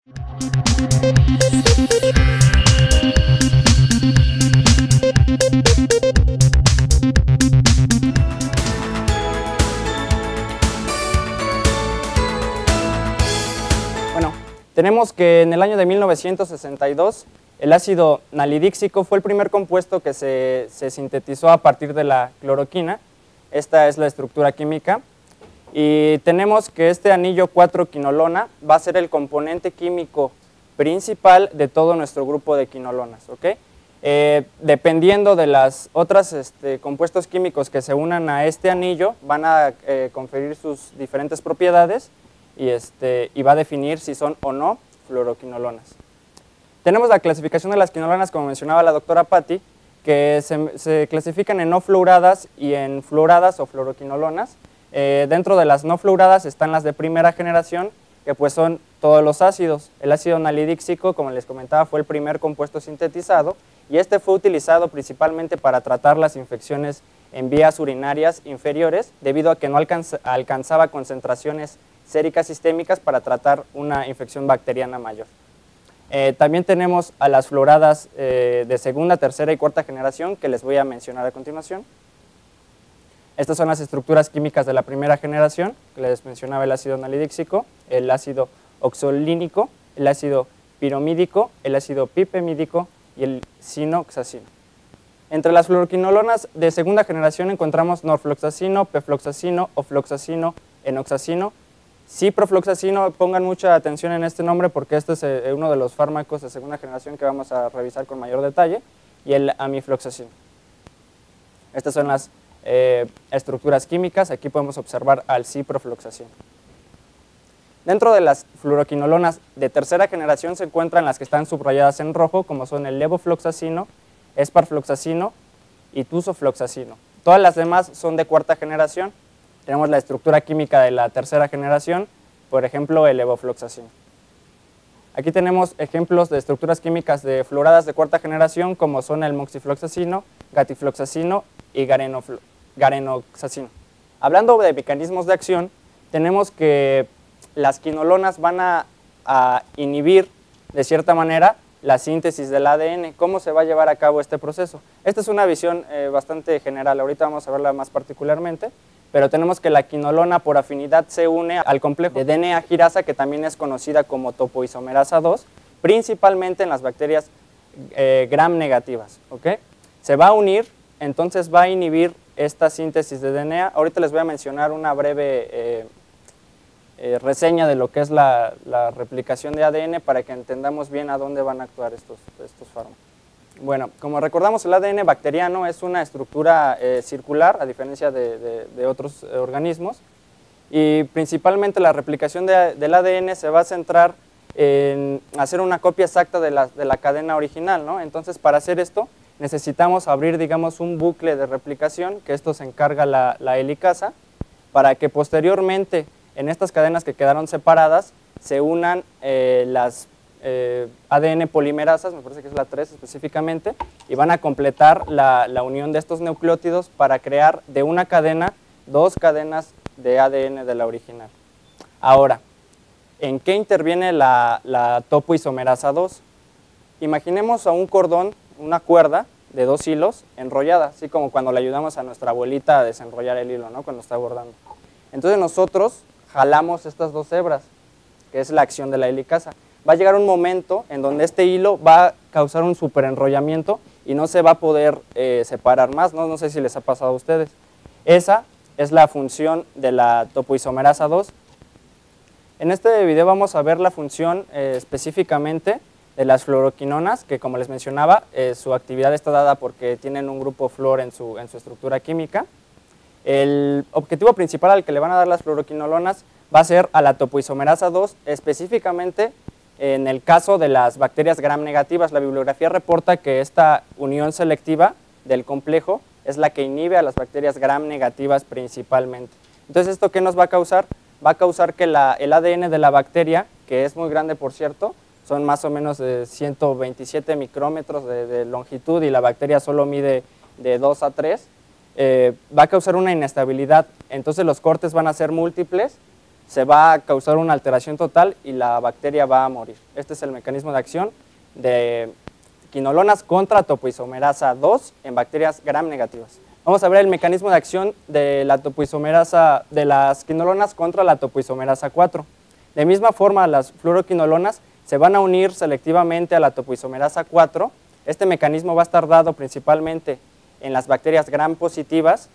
Bueno, tenemos que en el año de 1962 el ácido nalidíxico fue el primer compuesto que se sintetizó a partir de la cloroquina. Esta es la estructura química. Y tenemos que este anillo 4-quinolona va a ser el componente químico principal de todo nuestro grupo de quinolonas, ¿ok? Dependiendo de las otras compuestos químicos que se unan a este anillo, van a conferir sus diferentes propiedades y va a definir si son o no fluoroquinolonas. Tenemos la clasificación de las quinolonas, como mencionaba la doctora Patti, que se clasifican en no fluoradas y en fluoradas o fluoroquinolonas. Dentro de las no fluoradas están las de primera generación, que pues son todos los ácidos. El ácido nalidíxico, como les comentaba, fue el primer compuesto sintetizado y este fue utilizado principalmente para tratar las infecciones en vías urinarias inferiores, debido a que no alcanzaba concentraciones séricas sistémicas para tratar una infección bacteriana mayor. También tenemos a las fluoradas de segunda, tercera y cuarta generación, que les voy a mencionar a continuación. Estas son las estructuras químicas de la primera generación, que les mencionaba: el ácido nalidíxico, el ácido oxolínico, el ácido piromídico, el ácido pipemídico y el sinoxacino. Entre las fluoroquinolonas de segunda generación encontramos norfloxacino, pefloxacino, ofloxacino, enoxacino, ciprofloxacino. Pongan mucha atención en este nombre porque este es uno de los fármacos de segunda generación que vamos a revisar con mayor detalle, y el amifloxacino. Estas son las estructuras químicas. Aquí podemos observar al ciprofloxacino. Dentro de las fluoroquinolonas de tercera generación se encuentran las que están subrayadas en rojo, como son el levofloxacino, esparfloxacino y tuzofloxacino. Todas las demás son de cuarta generación. Tenemos la estructura química de la tercera generación, por ejemplo el levofloxacino. Aquí tenemos ejemplos de estructuras químicas de fluoradas de cuarta generación, como son el moxifloxacino, gatifloxacino y garenoxacino. Hablando de mecanismos de acción, tenemos que las quinolonas van a inhibir de cierta manera la síntesis del ADN. ¿Cómo se va a llevar a cabo este proceso? Esta es una visión bastante general, ahorita vamos a verla más particularmente, pero tenemos que la quinolona por afinidad se une al complejo de DNA girasa, que también es conocida como topoisomerasa 2, principalmente en las bacterias gram negativas, ¿ok? Se va a unir, entonces va a inhibir esta síntesis de DNA. Ahorita les voy a mencionar una breve reseña de lo que es la replicación de ADN para que entendamos bien a dónde van a actuar estos fármacos. Bueno, como recordamos, el ADN bacteriano es una estructura circular, a diferencia de otros organismos, y principalmente la replicación del ADN se va a centrar en hacer una copia exacta de la cadena original, ¿no? Entonces, para hacer esto necesitamos abrir, digamos, un bucle de replicación, que esto se encarga la helicasa, para que posteriormente en estas cadenas que quedaron separadas se unan las ADN polimerasas, me parece que es la 3 específicamente, y van a completar la unión de estos nucleótidos para crear de una cadena 2 cadenas de ADN de la original. Ahora, ¿en qué interviene la topoisomerasa 2? Imaginemos a un cordón, una cuerda de 2 hilos enrollada, así como cuando le ayudamos a nuestra abuelita a desenrollar el hilo, ¿no? Cuando está bordando. Entonces nosotros jalamos estas 2 hebras, que es la acción de la helicasa. Va a llegar un momento en donde este hilo va a causar un superenrollamiento y no se va a poder separar más, ¿no? No sé si les ha pasado a ustedes. Esa es la función de la topoisomerasa 2. En este video vamos a ver la función específicamente de las fluoroquinonas, que como les mencionaba, su actividad está dada porque tienen un grupo flúor en su estructura química. El objetivo principal al que le van a dar las fluoroquinolonas va a ser a la topoisomerasa 2, específicamente en el caso de las bacterias gram negativas. La bibliografía reporta que esta unión selectiva del complejo es la que inhibe a las bacterias gram negativas principalmente. Entonces, ¿esto qué nos va a causar? Va a causar que el ADN de la bacteria, que es muy grande por cierto, son más o menos de 127 micrómetros de longitud y la bacteria solo mide de 2 a 3, va a causar una inestabilidad. Entonces los cortes van a ser múltiples se va a causar una alteración total y la bacteria va a morir. Este es el mecanismo de acción de quinolonas contra topoisomerasa 2 en bacterias gram negativas. Vamos a ver el mecanismo de acción de la topoisomerasa, de las quinolonas contra la topoisomerasa 4. De misma forma, las fluoroquinolonas se van a unir selectivamente a la topoisomerasa 4. Este mecanismo va a estar dado principalmente en las bacterias gram positivas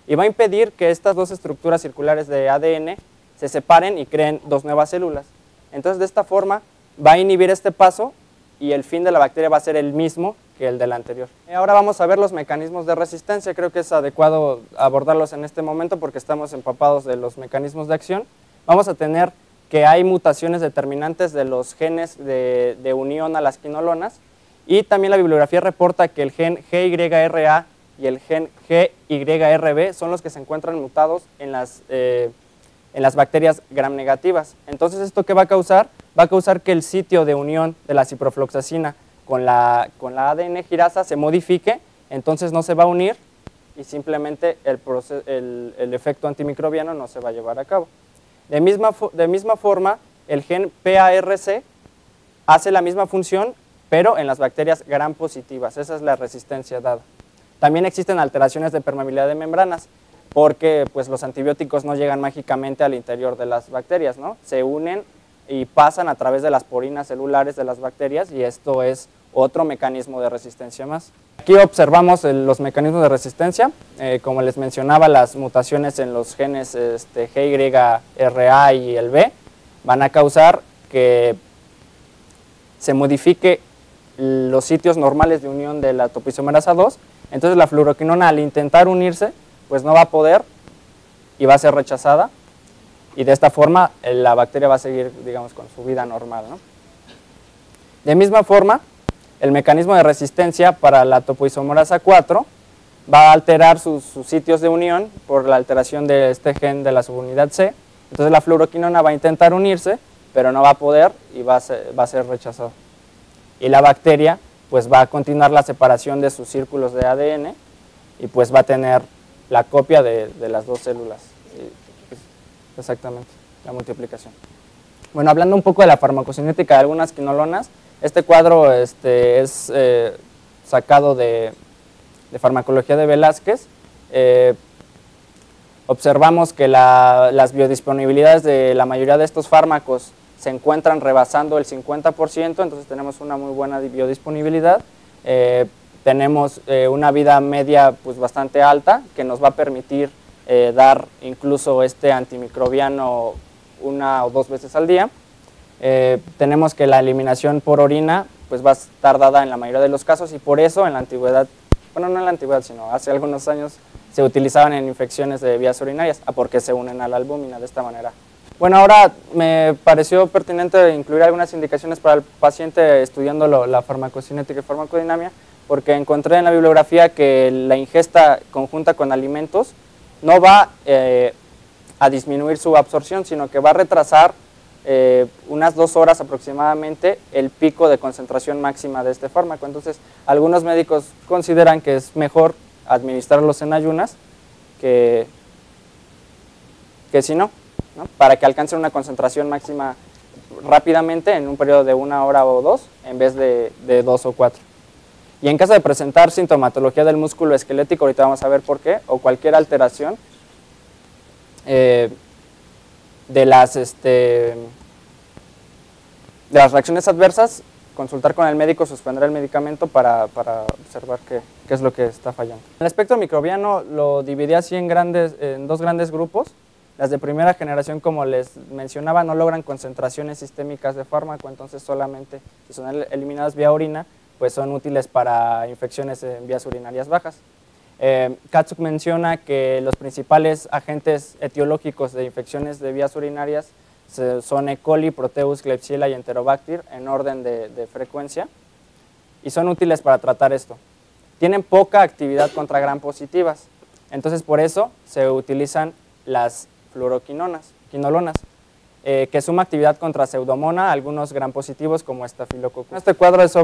y va a impedir que estas dos estructuras circulares de ADN se separen y creen dos nuevas células. Entonces, de esta forma, va a inhibir este paso y el fin de la bacteria va a ser el mismo que el del anterior. Ahora vamos a ver los mecanismos de resistencia. Creo que es adecuado abordarlos en este momento porque estamos empapados de los mecanismos de acción. Vamos a tener que hay mutaciones determinantes de los genes de unión a las quinolonas y también la bibliografía reporta que el gen GYRA y el gen GYRB son los que se encuentran mutados en las bacterias gram negativas. Entonces, ¿esto qué va a causar? Va a causar que el sitio de unión de la ciprofloxacina con la ADN girasa se modifique, entonces no se va a unir y simplemente el efecto antimicrobiano no se va a llevar a cabo. De misma forma, el gen PARC hace la misma función, pero en las bacterias gram positivas. Esa es la resistencia dada. También existen alteraciones de permeabilidad de membranas, porque pues, los antibióticos no llegan mágicamente al interior de las bacterias, ¿no? Se unen y pasan a través de las porinas celulares de las bacterias y esto es otro mecanismo de resistencia más. Aquí observamos los mecanismos de resistencia. Como les mencionaba, las mutaciones en los genes GYRA y el B van a causar que se modifique los sitios normales de unión de la topoisomerasa 2. Entonces la fluoroquinona, al intentar unirse, pues no va a poder y va a ser rechazada y de esta forma la bacteria va a seguir, digamos, con su vida normal, ¿no? De misma forma, el mecanismo de resistencia para la topoisomerasa 4 va a alterar sus sitios de unión por la alteración de este gen de la subunidad C. Entonces la fluoroquinona va a intentar unirse, pero no va a poder y va a ser rechazada. Y la bacteria pues va a continuar la separación de sus círculos de ADN y pues va a tener la copia de las dos células. Exactamente, la multiplicación. Bueno, hablando un poco de la farmacocinética de algunas quinolonas, este cuadro es sacado de farmacología de Velázquez. Observamos que las biodisponibilidades de la mayoría de estos fármacos se encuentran rebasando el 50%, entonces tenemos una muy buena biodisponibilidad. Tenemos una vida media pues, bastante alta que nos va a permitir dar incluso este antimicrobiano 1 o 2 veces al día. Tenemos que la eliminación por orina pues, va a estar dada en la mayoría de los casos y por eso en la antigüedad, bueno, no en la antigüedad, sino hace algunos años se utilizaban en infecciones de vías urinarias, porque se unen a la albúmina de esta manera. Bueno, ahora me pareció pertinente incluir algunas indicaciones para el paciente estudiando la farmacocinética y farmacodinamia, porque encontré en la bibliografía que la ingesta conjunta con alimentos no va a disminuir su absorción, sino que va a retrasar unas 2 horas aproximadamente el pico de concentración máxima de este fármaco. Entonces, algunos médicos consideran que es mejor administrarlos en ayunas que si no, para que alcancen una concentración máxima rápidamente en un periodo de 1 hora o 2 en vez de 2 o 4. Y en caso de presentar sintomatología del músculo esquelético, ahorita vamos a ver por qué, o cualquier alteración de las reacciones adversas, consultar con el médico, suspender el medicamento para observar qué es lo que está fallando. El espectro microbiano lo dividí así en 2 grandes grupos. Las de primera generación, como les mencionaba, no logran concentraciones sistémicas de fármaco, entonces solamente si son eliminadas vía orina, pues son útiles para infecciones en vías urinarias bajas. Katsuk menciona que los principales agentes etiológicos de infecciones de vías urinarias son E. coli, Proteus, Klebsiella y Enterobacter en orden de frecuencia y son útiles para tratar esto. Tienen poca actividad contra gram positivas, entonces por eso se utilizan las fluoroquinolonas, que suma actividad contra Pseudomonas, algunos gram positivos como Staphylococcus. Este cuadro es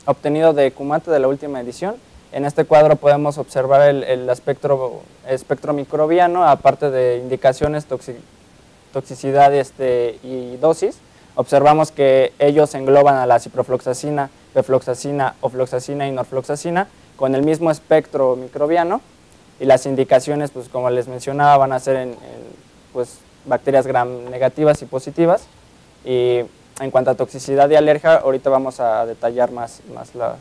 obtenido de Kumate de la última edición En este cuadro podemos observar el espectro microbiano, aparte de indicaciones, toxicidad y dosis. Observamos que ellos engloban a la ciprofloxacina, pefloxacina, ofloxacina y norfloxacina con el mismo espectro microbiano, y las indicaciones, pues como les mencionaba, van a ser en pues, bacterias gram negativas y positivas. Y en cuanto a toxicidad y alergia, ahorita vamos a detallar más la...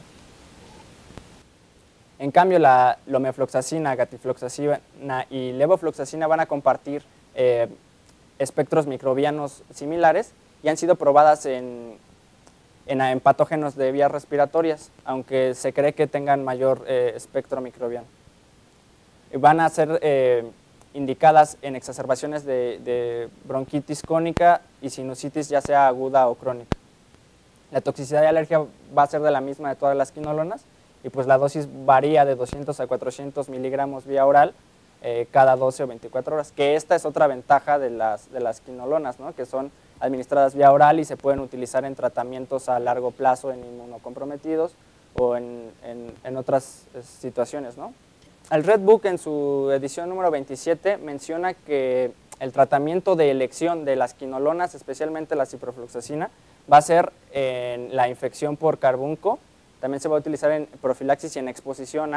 En cambio, la lomefloxacina, gatifloxacina y levofloxacina van a compartir espectros microbianos similares y han sido probadas en patógenos de vías respiratorias, aunque se cree que tengan mayor espectro microbiano. Van a ser indicadas en exacerbaciones de bronquitis crónica y sinusitis, ya sea aguda o crónica. La toxicidad y alergia va a ser de la misma de todas las quinolonas, y pues la dosis varía de 200 a 400 miligramos vía oral cada 12 o 24 horas, que esta es otra ventaja de las quinolonas, ¿no? Que son administradas vía oral y se pueden utilizar en tratamientos a largo plazo en inmunocomprometidos o en otras situaciones, ¿no? El Red Book, en su edición número 27, menciona que el tratamiento de elección de las quinolonas, especialmente la ciprofloxacina, va a ser en la infección por carbunco. También se va a utilizar en profilaxis y en exposición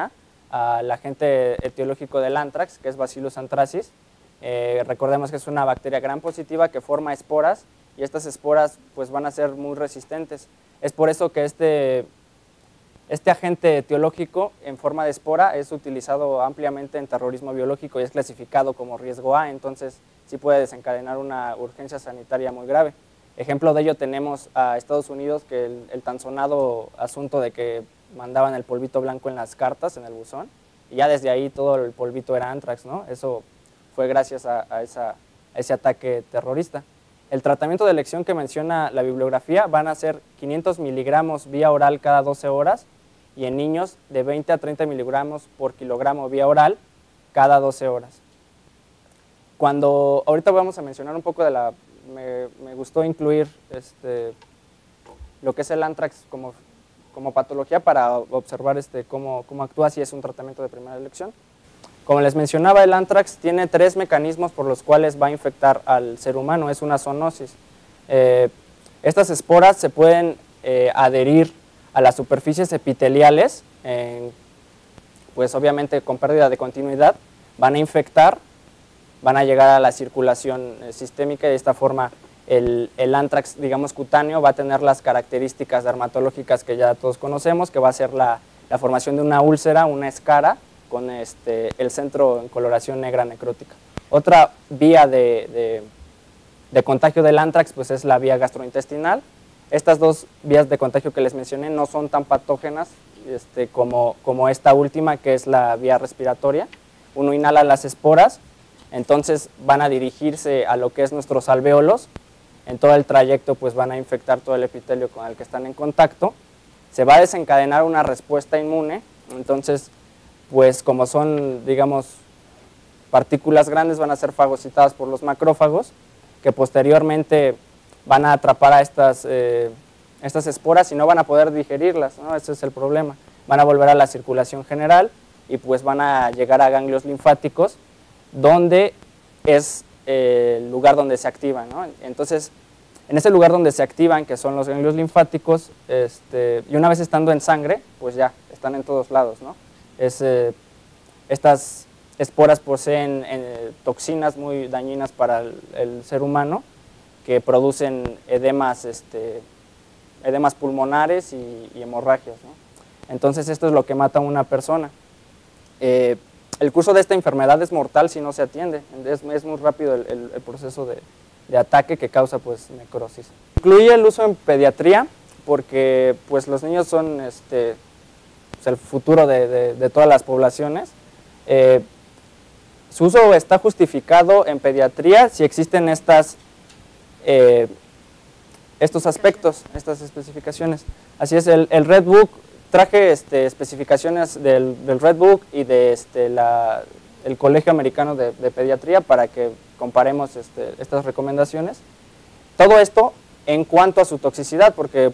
al agente etiológico del anthrax, que es Bacillus anthracis. Recordemos que es una bacteria gram positiva que forma esporas, y estas esporas pues, van a ser muy resistentes. Es por eso que este agente etiológico en forma de espora es utilizado ampliamente en terrorismo biológico y es clasificado como riesgo A, entonces sí puede desencadenar una urgencia sanitaria muy grave. Ejemplo de ello tenemos a Estados Unidos, que el tan sonado asunto de que mandaban el polvito blanco en las cartas, en el buzón, y ya desde ahí todo el polvito era anthrax, ¿no? Eso fue gracias a ese ataque terrorista. El tratamiento de elección que menciona la bibliografía van a ser 500 miligramos vía oral cada 12 horas, y en niños de 20 a 30 miligramos por kilogramo vía oral cada 12 horas. Ahorita vamos a mencionar un poco de me gustó incluir lo que es el anthrax como patología para observar cómo actúa si es un tratamiento de primera elección. Como les mencionaba, el anthrax tiene 3 mecanismos por los cuales va a infectar al ser humano, es una zoonosis. Estas esporas se pueden adherir a las superficies epiteliales, pues obviamente con pérdida de continuidad, van a infectar, van a llegar a la circulación sistémica, y de esta forma el anthrax, digamos, cutáneo va a tener las características dermatológicas que ya todos conocemos, que va a ser la formación de una úlcera, una escara, con el centro en coloración negra necrótica. Otra vía de contagio del anthrax pues es la vía gastrointestinal. Estas 2 vías de contagio que les mencioné no son tan patógenas como esta última, que es la vía respiratoria. Uno inhala las esporas, entonces van a dirigirse a lo que es nuestros alvéolos. En todo el trayecto pues van a infectar todo el epitelio con el que están en contacto. Se va a desencadenar una respuesta inmune, entonces pues como son, digamos, partículas grandes, van a ser fagocitadas por los macrófagos, que posteriormente van a atrapar a estas esporas y no van a poder digerirlas, ¿no? Ese es el problema. Van a volver a la circulación general y pues van a llegar a ganglios linfáticos, donde es el lugar donde se activan, ¿no? Entonces, en ese lugar donde se activan, que son los ganglios linfáticos, y una vez estando en sangre, pues ya están en todos lados, ¿no? Estas esporas poseen toxinas muy dañinas para el ser humano, que producen edemas pulmonares y hemorragias, ¿no? Entonces esto es lo que mata a una persona. El curso de esta enfermedad es mortal si no se atiende, es muy rápido el proceso de ataque que causa pues necrosis. Incluye el uso en pediatría porque pues los niños son pues, el futuro de todas las poblaciones. Su uso está justificado en pediatría si existen estos aspectos, estas especificaciones. Así es, el Red Book, traje especificaciones del Red Book y de el Colegio Americano de Pediatría para que comparemos estas recomendaciones. Todo esto en cuanto a su toxicidad, porque